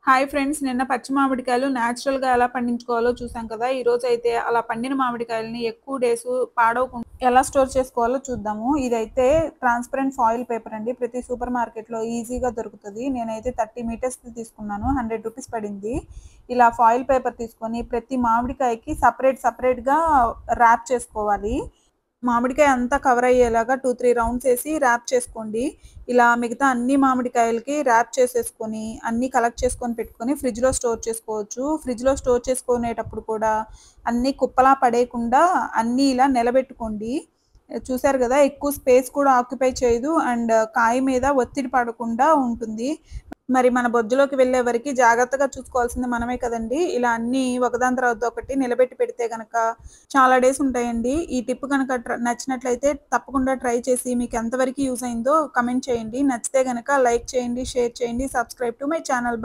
Hi friends, నిన్న పచ్చి మామిడికాయలు న్యాచురల్‌గా ఎలా పండించుకోవాలో చూసాం కదా! ఈరోజైతే అలా పండిన మామిడికాయలని ఎక్కువ డేసు పాడవకుండా ఎలా స్టోర్ చేసుకోవాలో చూద్దాము. ఇదైతే ట్రాన్స్‌పరెంట్ ఫాయిల్ పేపర్ అండి. ప్రతి సూపర్ మార్కెట్‌లో ఈజీగా దొరుకుతది. నేనైతే 30 మీటర్స్‌ది తీసుకున్నాను. రూ. 100 పడింది. ఇలా ఫాయిల్ పేపర్ తీసుకొని ప్రతి మామిడికాయకి సెపరేట్‌గా ర్యాప్ చేసుకోవాలి. మామిడికాయ అంతా కవర్ అయ్యేలాగా 2, 3 రౌండ్స్ ఏసి ర్యాప్ చేసుకోండి. ఇలా మిగతా అన్ని మామిడికాయలకి ర్యాప్ చేసేసుకొని, అన్నీ కలెక్ట్ చేసుకొని పెట్టుకొని ఫ్రిడ్జ్‌లో స్టోర్ చేసుకోవచ్చు. ఫ్రిడ్జ్‌లో స్టోర్ చేసుకునేటప్పుడు కూడా అన్నీ కుప్పలా పడేయకుండా అన్నీ ఇలా నిలబెట్టుకోండి. చూసారు గదా! ఎక్కువ స్పేస్ కూడా ఆక్యుపై చేయదు. అండ్ కాయ మీద ఒత్తిడి పడకుండా ఉంటుంది. మరి మన బొజ్జలోకి వెళ్ళే వరకి జాగ్రత్తగా చూసుకోవాల్సింది మనమే కదండీ! ఇలా అన్నీ ఒకదాని తర్వాత ఒకటి నిలబెట్టి పెడితే గనక చాలా డేస్ ఉంటాయండి. ఈ టిప్ గనక నచ్చినట్లయితే తప్పకుండా ట్రై చేసి మీకు ఎంతవరకు యూజ్ అయిందో కామెంట్ చేయండి. నచ్చితే గనక లైక్ చేయండి, షేర్ చేయండి, సబ్స్క్రైబ్ టు మై ఛానల్.